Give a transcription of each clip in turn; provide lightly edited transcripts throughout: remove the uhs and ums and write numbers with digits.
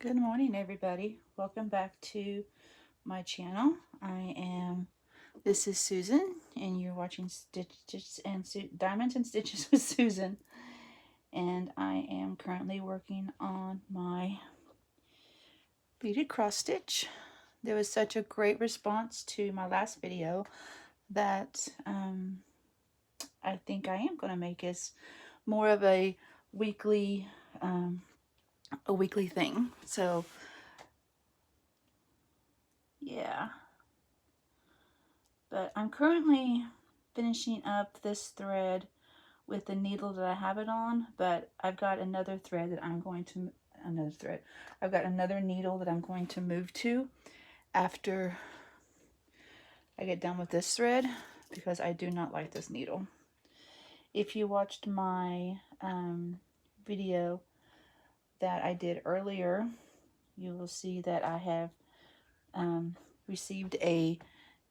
Good morning, everybody. Welcome back to my channel. This is Susan, and you're watching Stitches and Diamonds and Stitches with Susan. And I am currently working on my beaded cross stitch. There was such a great response to my last video that I think I am going to make this more of a weekly thing. So yeah. But I'm currently finishing up this thread with the needle that I have it on, but I've got another thread that I'm going to, I've got another needle that I'm going to move to after I get done with this thread, because I do not like this needle. If you watched my video that I did earlier, you will see that I have received a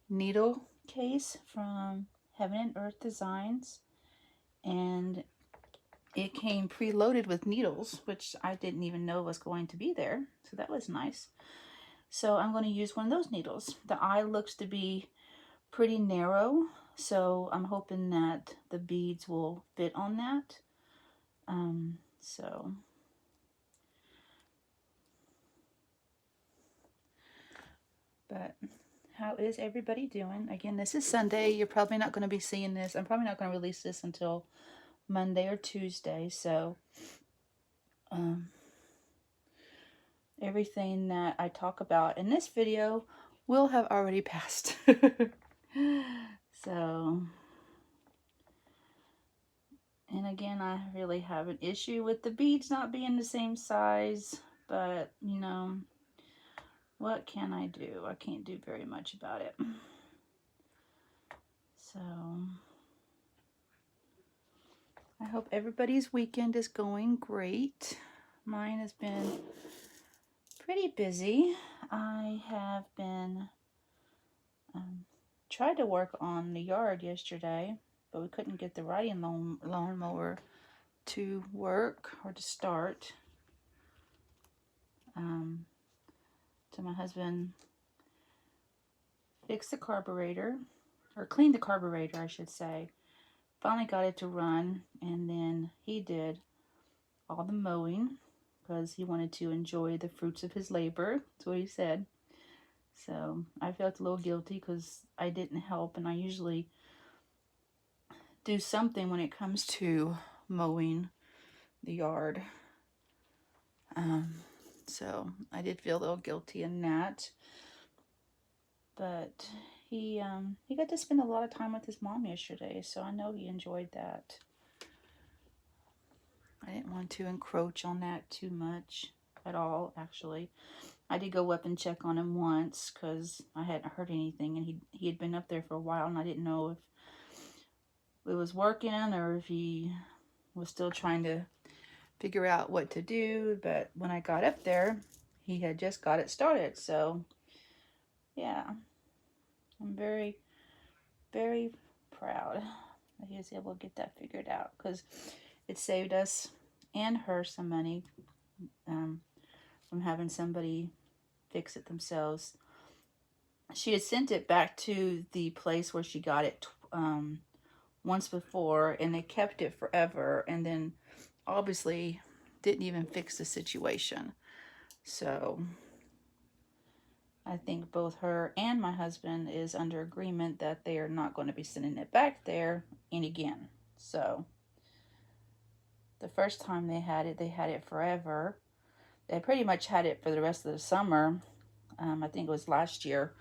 needle case from Heaven and Earth Designs, and it came preloaded with needles, which I didn't even know was going to be there, so that was nice. So I'm going to use one of those needles. The eye looks to be pretty narrow, so I'm hoping that the beads will fit on that. But how is everybody doing? Again, this is Sunday. You're probably not going to be seeing this. I'm probably not going to release this until Monday or Tuesday, so everything that I talk about in this video will have already passed. So, and again, I really have an issue with the beads not being the same size, but you know, what can I do? I can't do very much about it. So, I hope everybody's weekend is going great. Mine has been pretty busy. I have been tried to work on the yard yesterday, but we couldn't get the riding lawnmower to work or to start. So my husband fixed the carburetor, or cleaned the carburetor, I should say. Finally got it to run, and then he did all the mowing because he wanted to enjoy the fruits of his labor. That's what he said. So I felt a little guilty because I didn't help, and I usually do something when it comes to mowing the yard. So I did feel a little guilty in that. But he got to spend a lot of time with his mom yesterday, so I know he enjoyed that. I didn't want to encroach on that too much at all, actually. I did go up and check on him once because I hadn't heard anything, and he had been up there for a while, and I didn't know if it was working or if he was still trying to figure out what to do. But when I got up there, he had just got it started. So yeah, I'm very, very proud that he was able to get that figured out, because it saved us and her some money from having somebody fix it themselves. She had sent it back to the place where she got it once before, and they kept it forever, and then obviously didn't even fix the situation. So I think both her and my husband is under agreement that they are not going to be sending it back there and again. So the first time they had it forever. They pretty much had it for the rest of the summer. I think it was last year.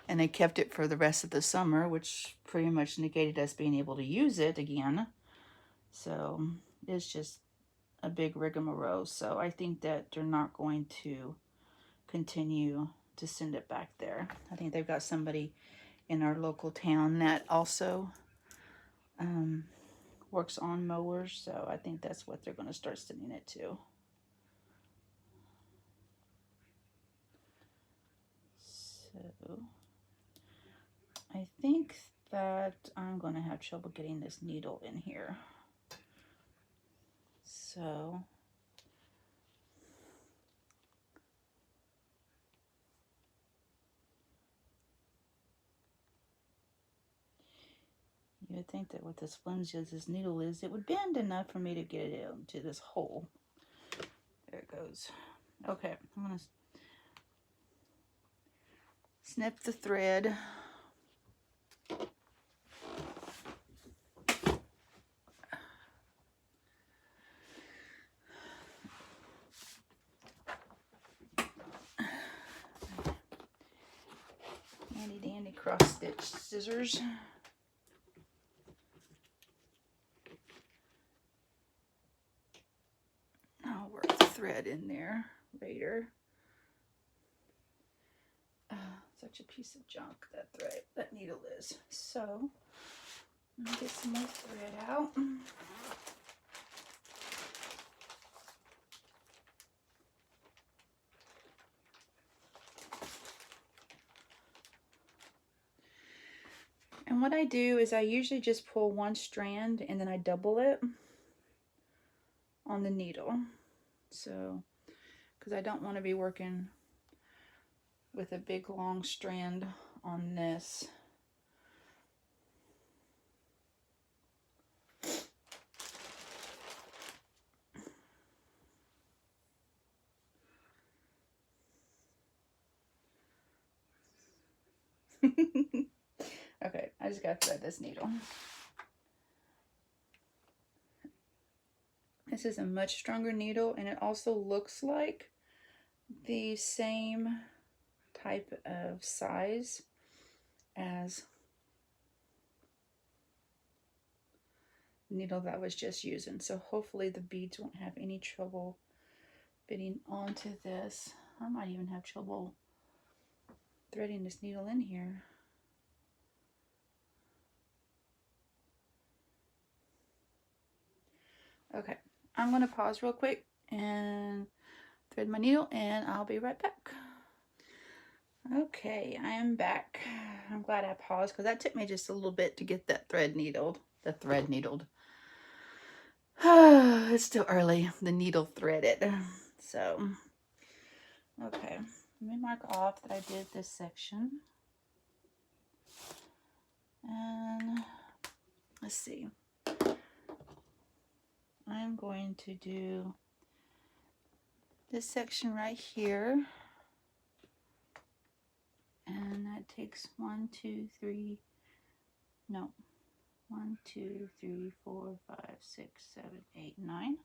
And they kept it for the rest of the summer, which pretty much negated us being able to use it again. So it's just a big rigmarole. So I think that they're not going to continue to send it back there. I think they've got somebody in our local town that also works on mowers, so I think that's what they're going to start sending it to. So I think that I'm going to have trouble getting this needle in here. So You would think that with as flimsy as this needle is, it would bend enough for me to get it into this hole. There it goes. Okay, I'm going to snip the thread. Handy dandy cross stitch scissors. I'll work the thread in there later. Such a piece of junk, that thread, that needle is. So, let me get some more thread out. And what I do is I usually just pull one strand and then I double it on the needle. So, because I don't want to be working with a big long strand on this. Okay, I just gotta thread this needle. This is a much stronger needle, and it also looks like the same type of size as the needle that I was just using. So hopefully the beads won't have any trouble fitting onto this. I might even have trouble threading this needle in here. Okay, I'm going to pause real quick and thread my needle, and I'll be right back. Okay, I am back. I'm glad I paused because that took me just a little bit to get that thread needled. The thread needled. It's still early. The needle threaded. So, okay. Let me mark off that I did this section. And let's see. I'm going to do this section right here. And that takes 1, 2, 3, no. 1, 2, 3, 4, 5, 6, 7, 8, 9.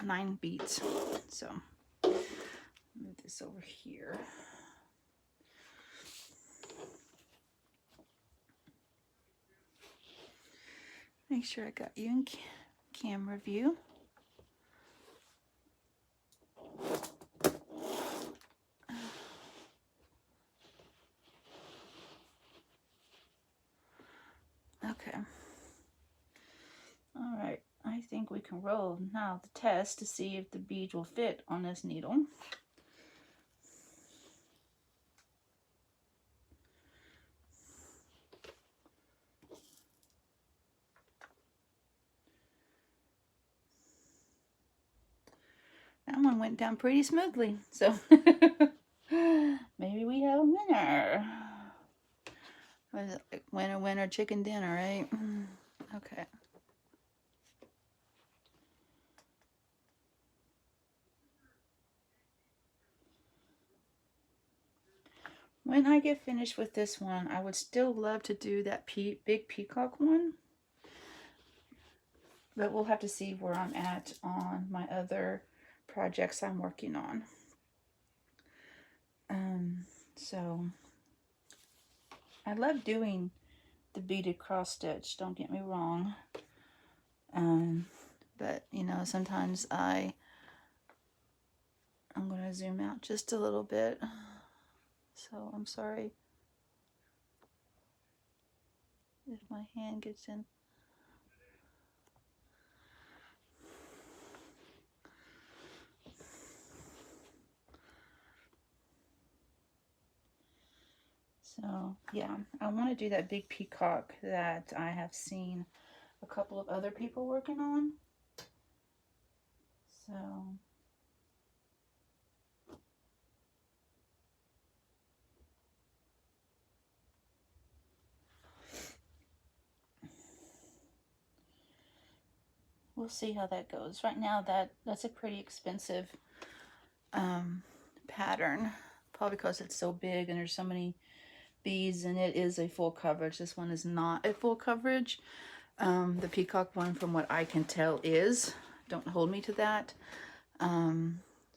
9 beads. So move this over here. Make sure I got you in camera view. Okay. All right. I think we can roll now the test to see if the bead will fit on this needle. That one went down pretty smoothly, so maybe we have a winner. What is it, like winner, winner, chicken dinner, right? Okay. When I get finished with this one, I would still love to do that big peacock one. But we'll have to see where I'm at on my other projects I'm working on. So I love doing the beaded cross stitch, don't get me wrong. But you know, sometimes I'm going to zoom out just a little bit. So I'm sorry if my hand gets in. So yeah, I want to do that big peacock that I have seen a couple of other people working on. So we'll see how that goes. Right now, that's a pretty expensive pattern, probably because it's so big and there's so many beads, and it is a full coverage. This one is not a full coverage. The peacock one, from what I can tell, is. Don't hold me to that.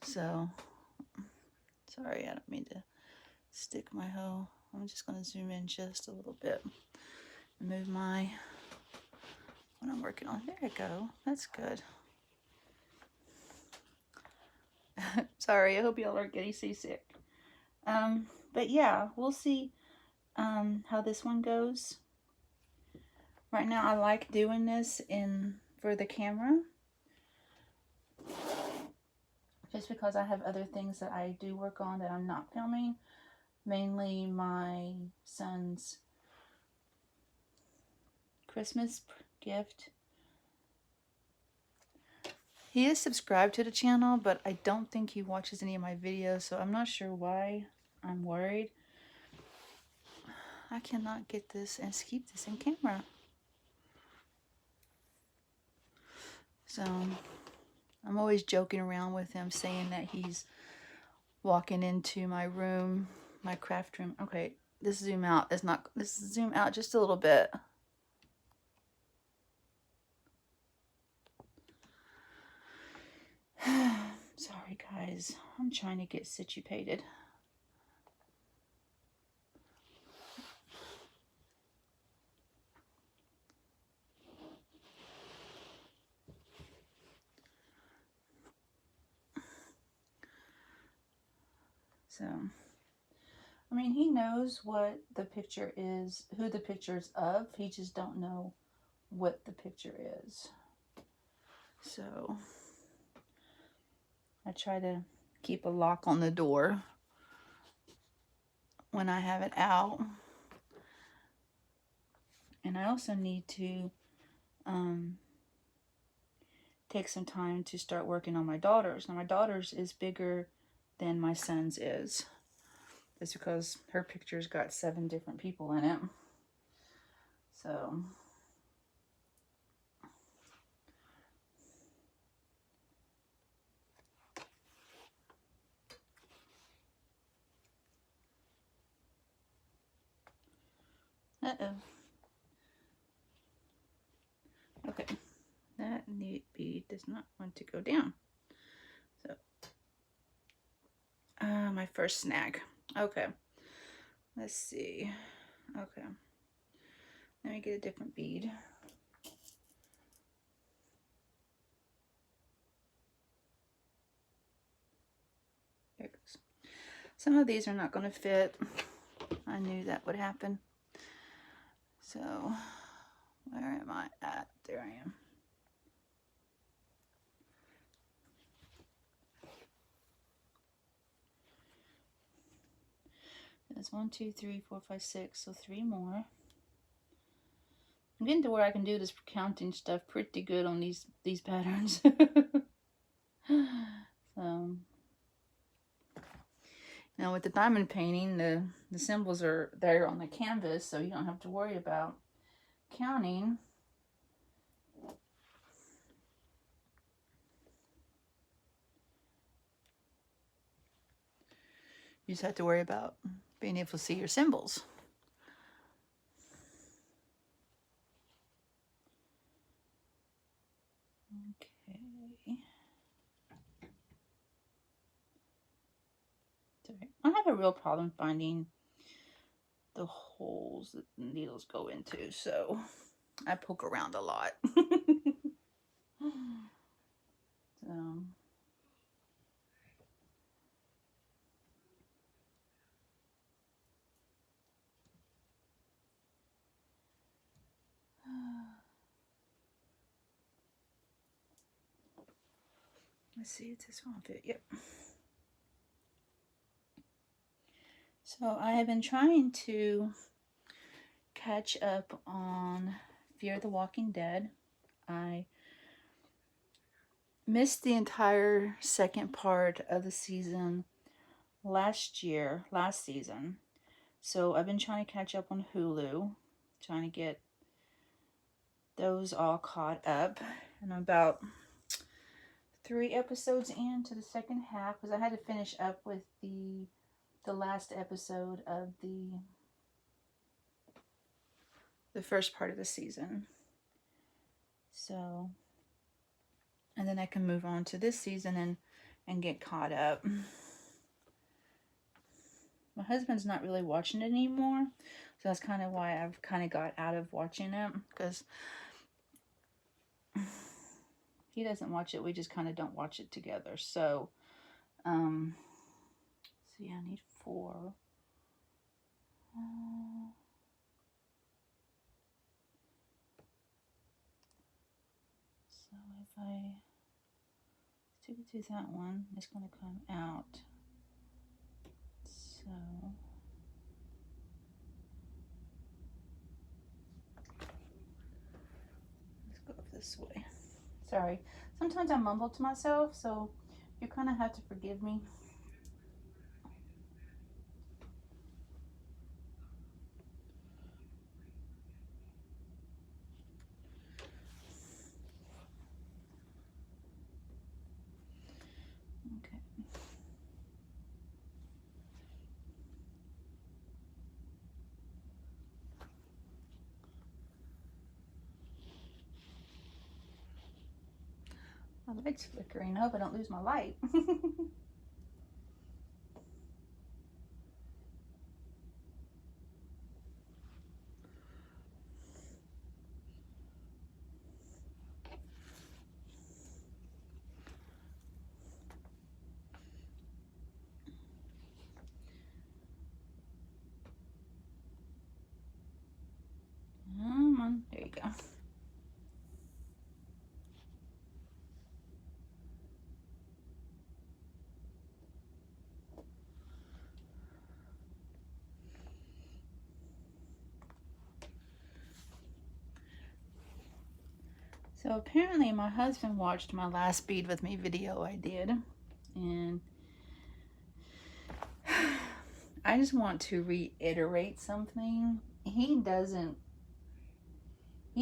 So, sorry, I don't mean to stick my hoe. I'm just going to zoom in just a little bit. Move my, what I'm working on. There we go. That's good. Sorry, I hope y'all aren't getting seasick. But yeah, we'll see how this one goes. Right now, I like doing this for the camera, just because I have other things that I do work on that I'm not filming. Mainly my son's Christmas gift. He is subscribed to the channel, but I don't think he watches any of my videos, so I'm not sure why. I'm worried. I cannot get this and keep this in camera. So I'm always joking around with him, saying that he's walking into my room, my craft room. Okay, this zoom out. This zoom out just a little bit. Sorry guys, I'm trying to get situated. So, I mean, he knows what the picture is, who the picture is of. He just don't know what the picture is. So, I try to keep a lock on the door when I have it out. And I also need to take some time to start working on my daughter's. Now, my daughter's is bigger than my son's is. It's because her picture's got 7 different people in it. So, uh-oh. Okay, that neat bead does not want to go down. So, my first snag. Okay, let's see. Okay, let me get a different bead. There it goes. Some of these are not going to fit. I knew that would happen. So, where am I at? There I am. There's 1, 2, 3, 4, 5, 6. So 3 more. I'm getting to where I can do this counting stuff pretty good on these patterns. So, now with the diamond painting, the symbols are there on the canvas, so you don't have to worry about counting. You just have to worry about being able to see your symbols. Okay. I have a real problem finding the holes that the needles go into, so I poke around a lot. So, let's see if this won't fit. Yep. So I have been trying to catch up on Fear the Walking Dead. I missed the entire second part of the season last season. So I've been trying to catch up on Hulu, trying to get those all caught up. And I'm about 3 episodes into the second half because I had to finish up with the last episode of the first part of the season. So, and then I can move on to this season and get caught up. My husband's not really watching it anymore, so that's kind of why I've kind of got out of watching it, because he doesn't watch it. We just kind of don't watch it together. So, see, I need 4. So if I stick it to that one, it's going to come out. So let's go this way. Sorry, sometimes I mumble to myself, so you kind of have to forgive me. Okay. My light's flickering. I hope I don't lose my light. Come on, there you go. So apparently my husband watched my last Bead With Me video I did, and I just want to reiterate something. He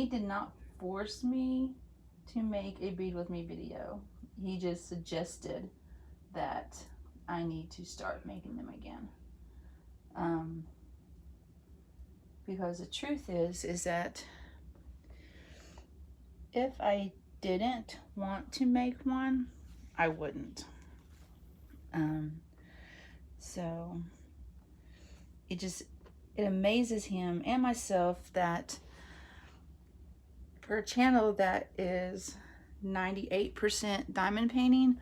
did not force me to make a Bead With Me video. He just suggested that I need to start making them again. Because the truth is that if I didn't want to make one, I wouldn't. So it amazes him and myself that for a channel that is 98% diamond painting,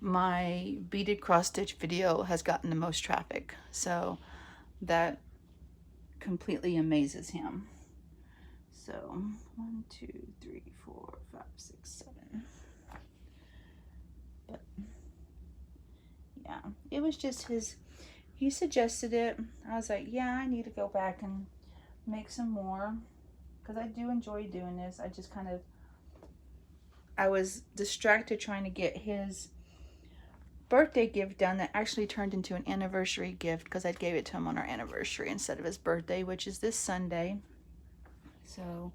my beaded cross stitch video has gotten the most traffic. So that completely amazes him. So 1, 2, 3, 4, 5, 6, 7. But yeah, it was just he suggested it. I was like, yeah, I need to go back and make some more, because I do enjoy doing this. I was distracted trying to get his birthday gift done that actually turned into an anniversary gift, because I gave it to him on our anniversary instead of his birthday, which is this Sunday. So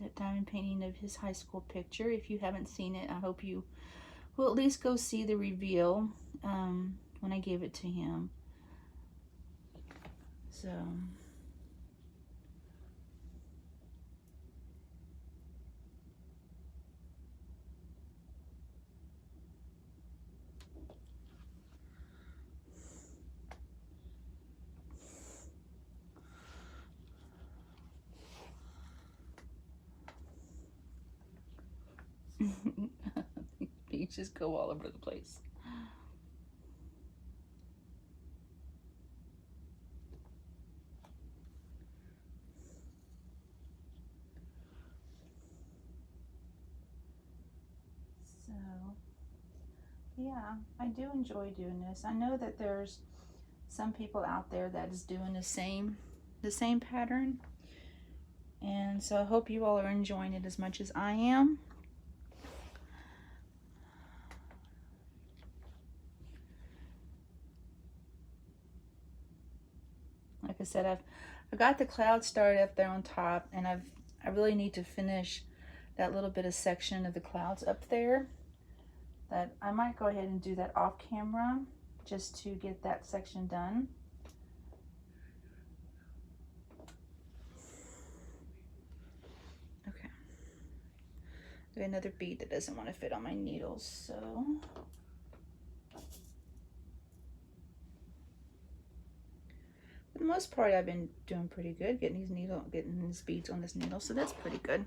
that diamond painting of his high school picture, if you haven't seen it, I hope you will at least go see the reveal when I gave it to him. So you just go all over the place. So yeah, I do enjoy doing this. I know that there's some people out there that is doing the same pattern, and so I hope you all are enjoying it as much as I am. Like I said, I've got the cloud started up there on top, and I really need to finish that little bit of section of the clouds up there. That I might go ahead and do that off camera just to get that section done. Okay. I have another bead that doesn't want to fit on my needles, so for the most part, I've been doing pretty good getting these beads on this needle, so that's pretty good.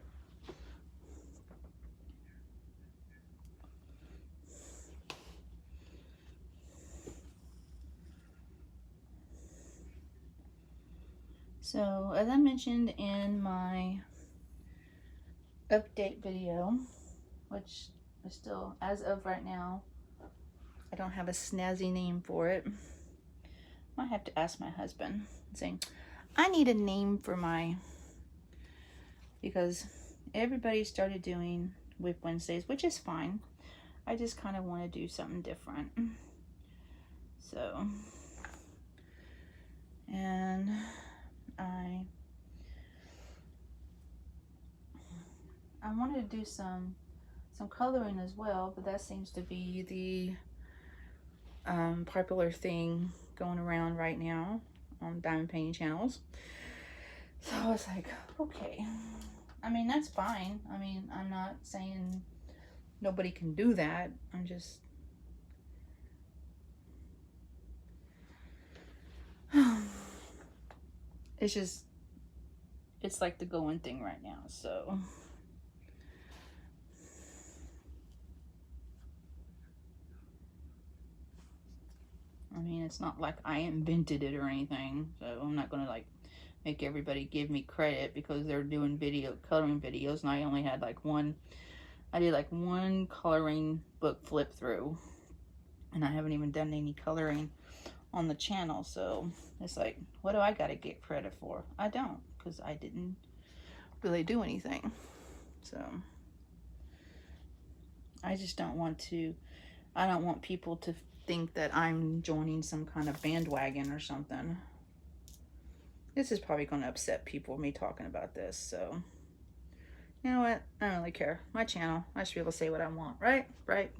So, as I mentioned in my update video, which is still, as of right now, I don't have a snazzy name for it. I might have to ask my husband, saying, I need a name for my, because everybody started doing Whip Wednesdays, which is fine. I just kind of want to do something different. So, and I wanted to do some coloring as well, but that seems to be the popular thing going around right now on diamond painting channels. So I was like, okay, I mean, that's fine. I mean, I'm not saying nobody can do that. I'm just it's like the going thing right now. So I mean, it's not like I invented it or anything, so I'm not gonna like make everybody give me credit because they're doing coloring videos, and I only had like I did like one coloring book flip through, and I haven't even done any coloring on the channel. So it's like, what do I gotta get credit for? I don't, because I didn't really do anything. So I just don't want to, I don't want people to think that I'm joining some kind of bandwagon or something. This is probably going to upset people, me talking about this, so you know what? I don't really care. My channel. I should be able to say what I want, right? Right.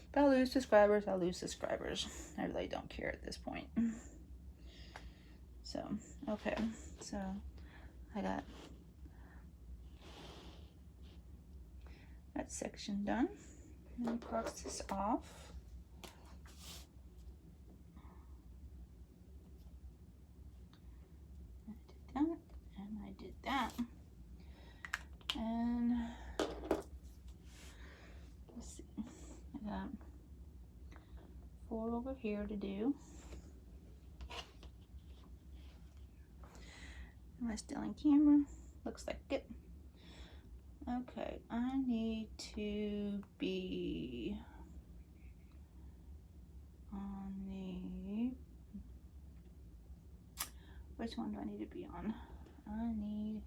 If I lose subscribers, I lose subscribers. I really don't care at this point. So, okay. So, I got that section done. Let me cross this off. I did that. And let's see. I got 4 over here to do. Am I still in camera? Looks like it. Okay, I need to be on the, which one do I need to be on? I need,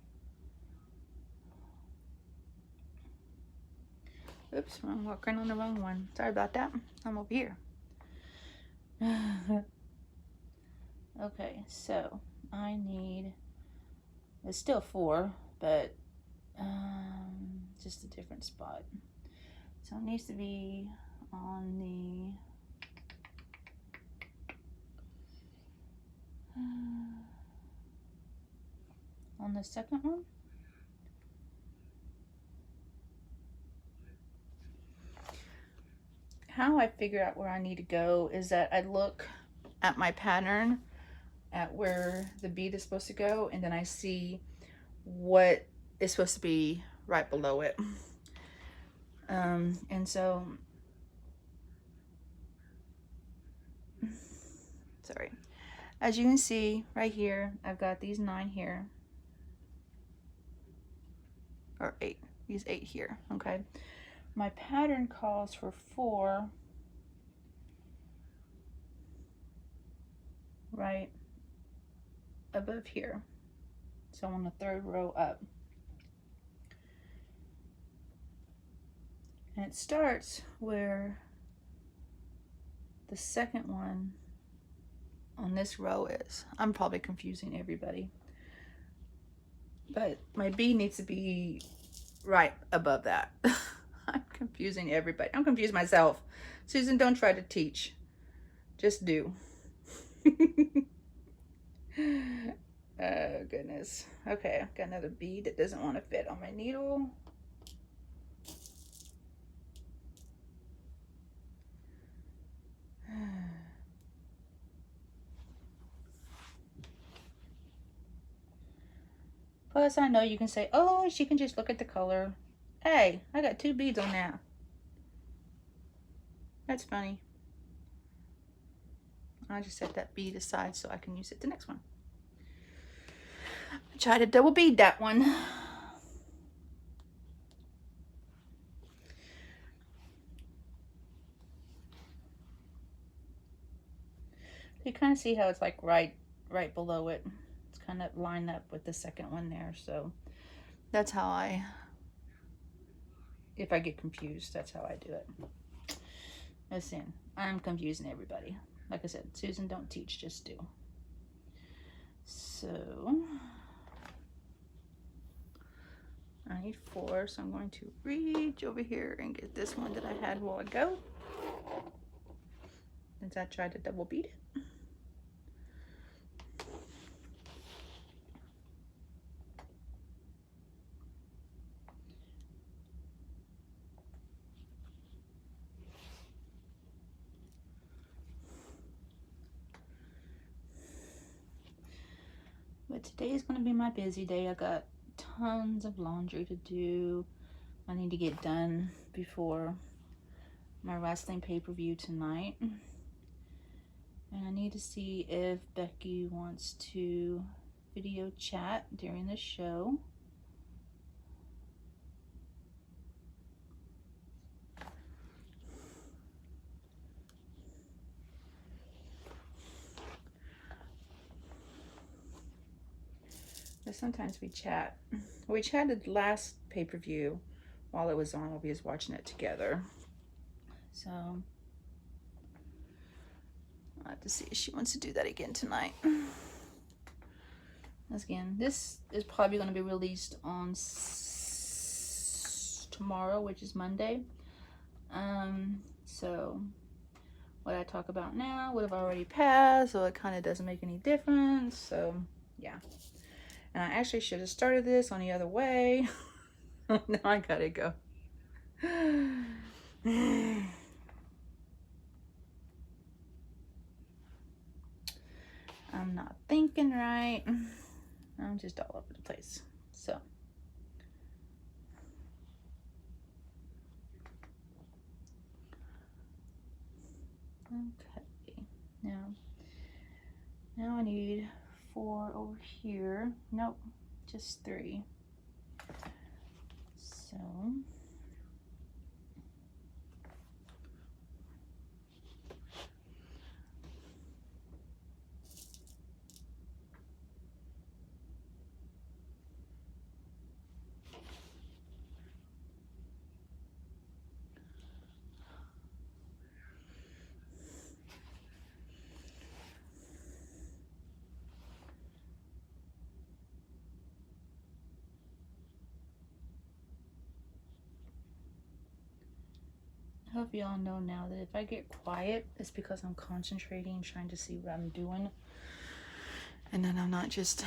oops, I'm working on the wrong one. Sorry about that. I'm over here. Okay, so I need, it's still 4, but just a different spot. So it needs to be on the second one. How I figure out where I need to go is that I look at my pattern at where the bead is supposed to go, and then I see what is supposed to be right below it. And so, sorry, as you can see right here, I've got these 9 here, or 8, these 8 here, okay? My pattern calls for 4 right above here, so on the 3rd row up. And it starts where the second one on this row is. I'm probably confusing everybody. But my bead needs to be right above that. I'm confusing everybody. I'm confusing myself. Susan, don't try to teach. Just do. Oh, goodness. Okay, I've got another bead that doesn't want to fit on my needle. Plus, I know you can say, oh, she can just look at the color. Hey, I got 2 beads on that. That's funny. I just set that bead aside so I can use it the next one. I tried to double bead that one. You kind of see how it's like right below it. It's kind of lined up with the second one there. So that's how if I get confused, that's how I do it. Listen, I'm confusing everybody. Like I said, Susan, don't teach, just do. So I need 4, so I'm going to reach over here and get this one that I had a while ago. Since I tried to double bead it. But today is going to be my busy day. I got tons of laundry to do. I need to get done before my wrestling pay-per-view tonight. And I need to see if Becky wants to video chat during the show. But sometimes we chat. We chatted last pay-per-view while it was on, while we was watching it together. So I'll have to see if she wants to do that again tonight. Again, this is probably going to be released on tomorrow, which is Monday. So what I talk about now would have already passed, so it kind of doesn't make any difference. So yeah. And I actually should have started this on the other way. Now I gotta go. I'm not thinking right. I'm just all over the place. So okay, now I need 4 over here. Nope, just 3. So I hope you all know now that if I get quiet, it's because I'm concentrating, trying to see what I'm doing. And then I'm not just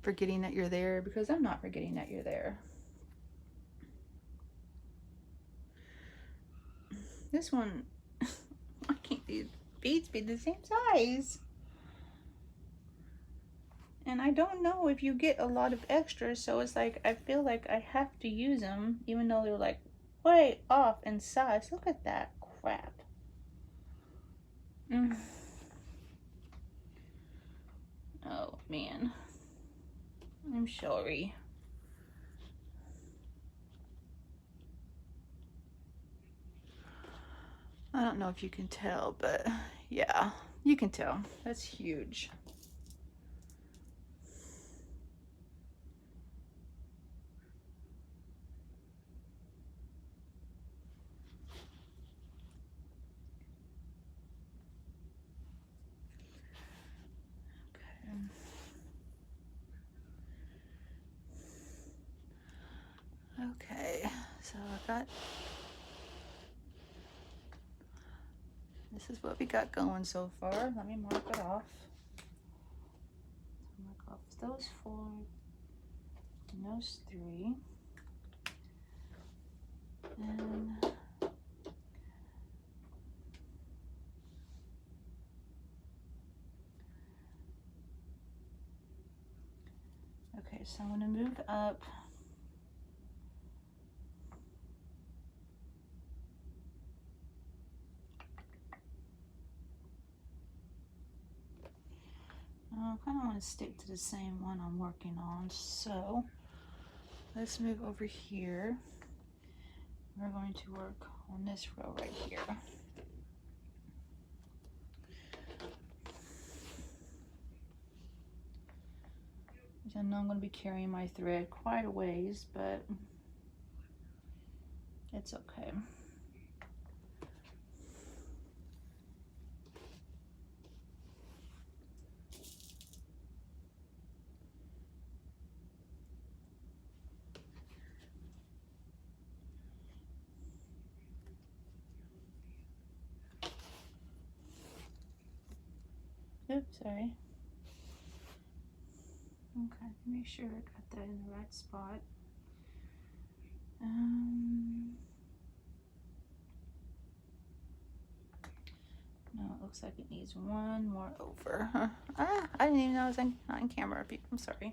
forgetting that you're there, because I'm not forgetting that you're there. This one, why can't these beads be the same size? And I don't know if you get a lot of extras, so it's like I feel like I have to use them, even though they're like way off in size. Look at that crap. Oh man, I'm sorry. I don't know if you can tell, but yeah, you can tell. That's huge. got, this is what we got going so far. Let me mark it off. Mark off those 4 and those 3. And okay, so I'm going to move up. I kind of want to stick to the same one I'm working on, so let's move over here. We're going to work on this row right here. I know I'm going to be carrying my thread quite a ways, but it's okay. Oops, sorry. Okay, make sure I got that in the right spot. No, it looks like it needs one more over. I didn't even know I was not in camera. I'm sorry.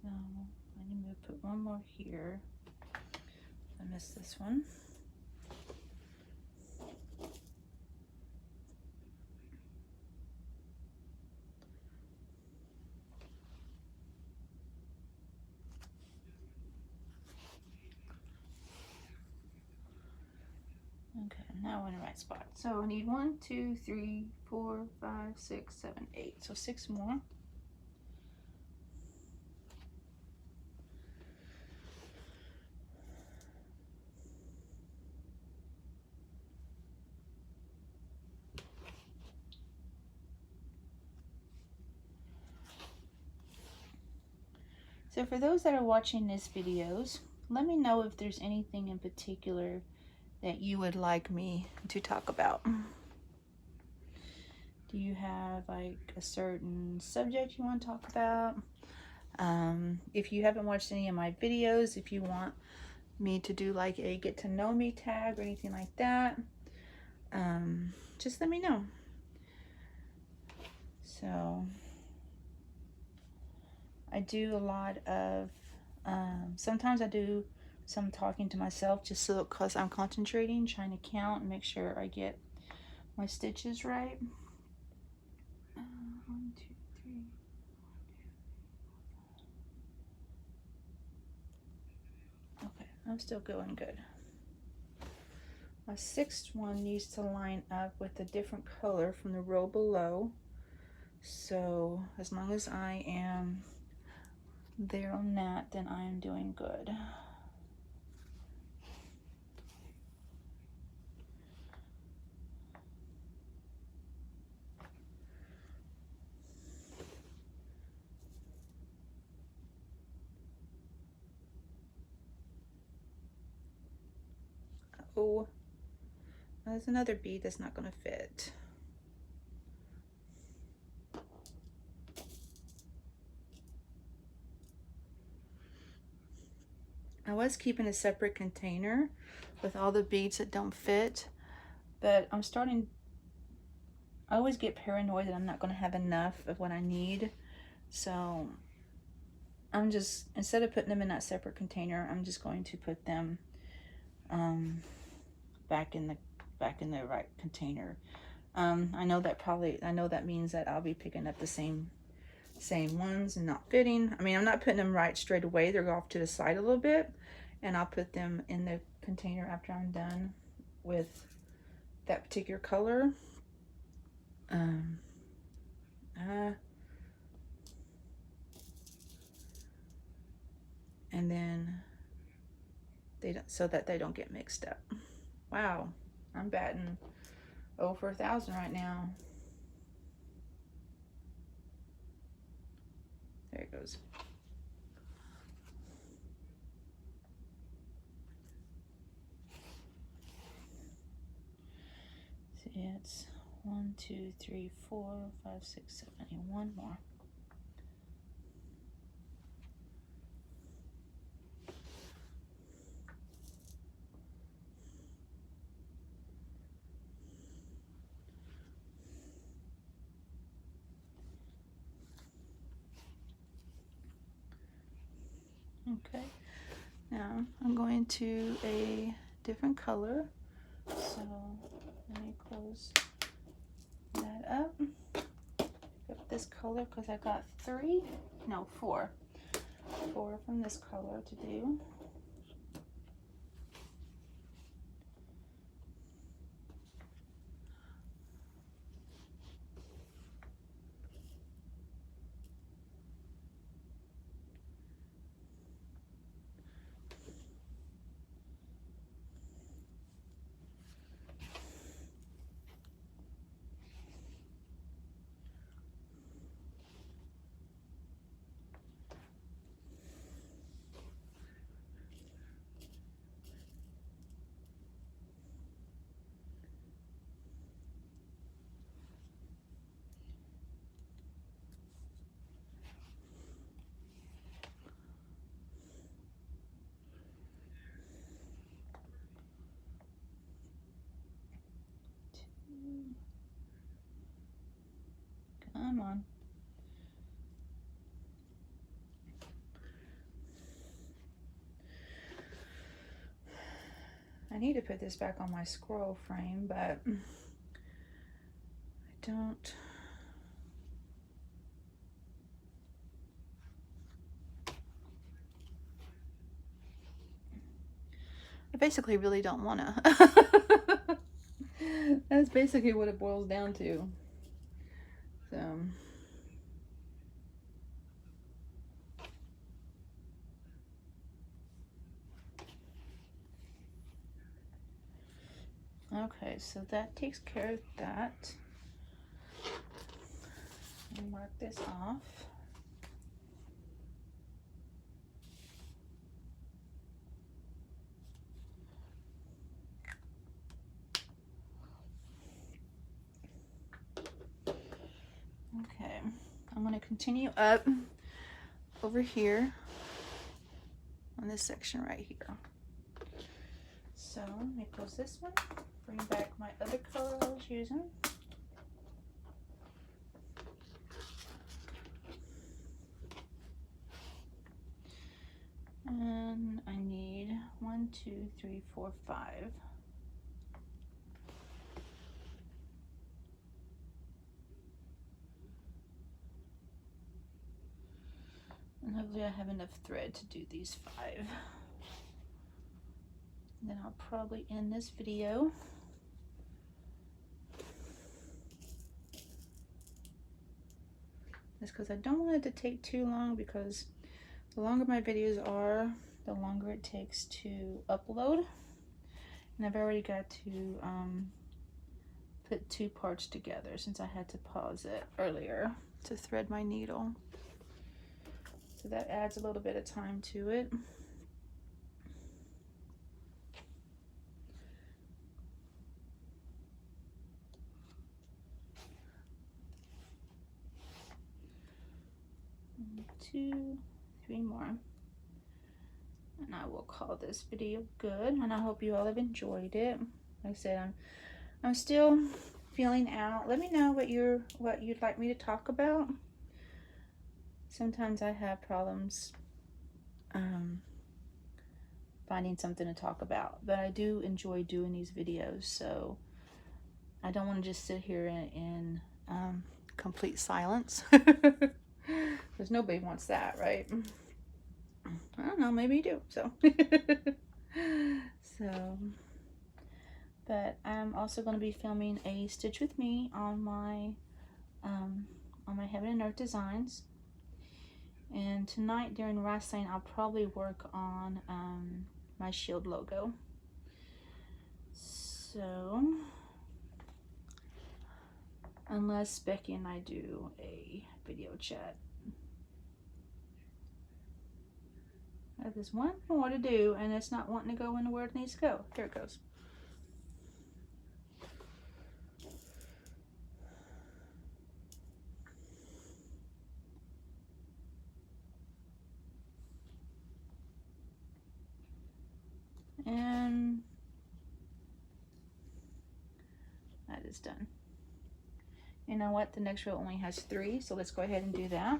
So I need to put one more here. I missed this one. Okay, now we're in the right spot. So I need 1, 2, 3, 4, 5, 6, 7, 8. So 6 more. So for those that are watching these videos, let me know if there's anything in particular that you would like me to talk about. Do you have like a certain subject you want to talk about? If you haven't watched any of my videos, if you want me to do like a get to know me tag or anything like that, just let me know. So I do a lot of, sometimes I do some talking to myself just so because I'm concentrating, trying to count and make sure I get my stitches right. 1, 2, 3. Okay, I'm still going good. My 6th one needs to line up with a different color from the row below. So as long as I am there on that, then I am doing good. Oh, there's another bead that's not going to fit. I was keeping a separate container with all the beads that don't fit, but I'm starting, I always get paranoid that I'm not going to have enough of what I need. So I'm just, instead of putting them in that separate container, I'm just going to put them back in the right container. I know that means that I'll be picking up the same ones and not fitting. I mean, I'm not putting them right straight away. They're off to the side a little bit, and I'll put them in the container after I'm done with that particular color. And then so that they don't get mixed up. Wow, I'm batting over 1,000 right now. There it goes. It's 1, 2, 3, 4, 5, 6, 7, and one more. Okay, now I'm going to a different color, so let me close that up. Pick up this color because I got four from this color to do. Come on. I need to put this back on my scroll frame, but I don't. I basically really don't want to. That's basically what it boils down to. So. Okay, so that takes care of that. And mark this off. Okay, I'm going to continue up over here on this section right here. So let me close this one, bring back my other color I was using. And I need 1, 2, 3, 4, 5. And hopefully I have enough thread to do these 5. Then I'll probably end this video. Just because I don't want it to take too long, because the longer my videos are, the longer it takes to upload. And I've already got to put 2 parts together since I had to pause it earlier to thread my needle. So that adds a little bit of time to it. Two, 3 more. And I will call this video good, and I hope you all have enjoyed it. Like I said, I'm still feeling out. Let me know what you'd like me to talk about. Sometimes I have problems finding something to talk about, but I do enjoy doing these videos, so I don't want to just sit here in complete silence. Because nobody wants that, right? I don't know, maybe you do. So but I'm also going to be filming a Stitch with Me on my Heaven and Earth Designs. And tonight during wrestling, I'll probably work on my shield logo. So unless Becky and I do a video chat. I have this one more to do, and it's not wanting to go in where it needs to go. Here it goes. done. That is done. You know what? The next row only has 3, so let's go ahead and do that.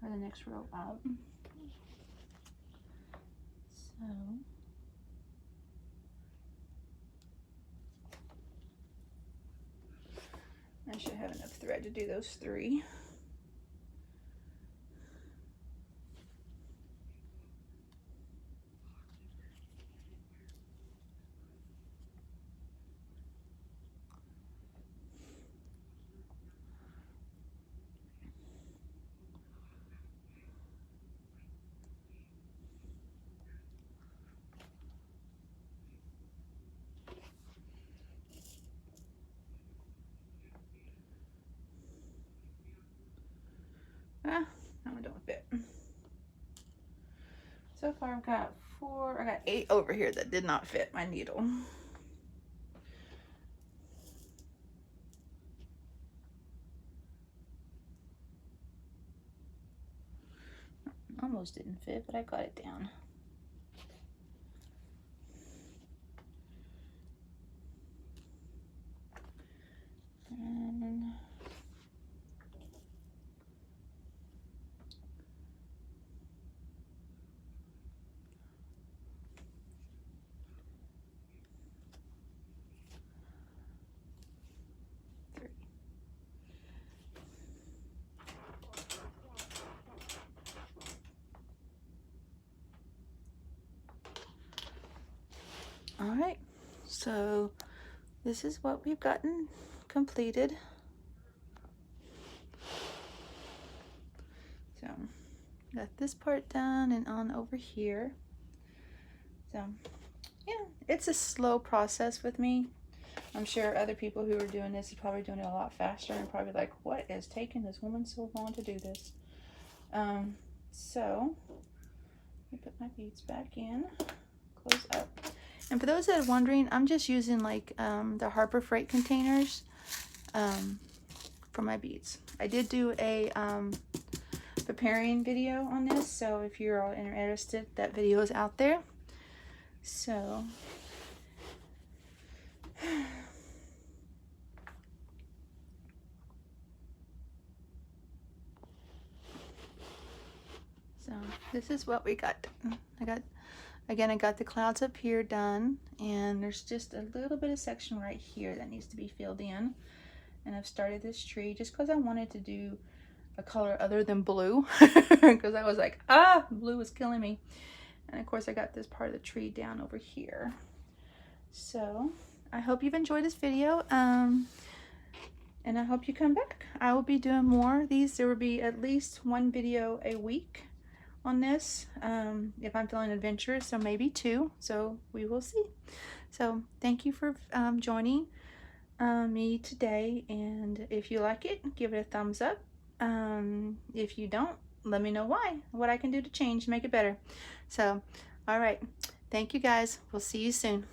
Or the next row out. So I should have enough thread to do those 3. Ah, that one don't fit. So far I've got 4, I got 8 over here that did not fit my needle. Almost didn't fit, but I got it down. And all right, so this is what we've gotten completed. So got this part done and on over here. So yeah, it's a slow process with me. I'm sure other people who are doing this are probably doing it a lot faster and probably like, what is taking this woman so long to do this? So let me put my beads back in, close up. And for those that are wondering, I'm just using like the Harbor Freight containers for my beads. I did do a preparing video on this, so if you're all interested, that video is out there. So this is what we got. I got the clouds up here done, and there's just a little bit of section right here that needs to be filled in. And I've started this tree just because I wanted to do a color other than blue, because I was like, blue is killing me. And of course I got this part of the tree down over here. So I hope you've enjoyed this video, and I hope you come back. I will be doing more of these. There will be at least 1 video a week on this, if I'm feeling adventurous, so maybe 2, so we will see. So thank you for joining me today, and if you like it, give it a thumbs up. If you don't, let me know what I can do to change, make it better. So all right, thank you guys, we'll see you soon.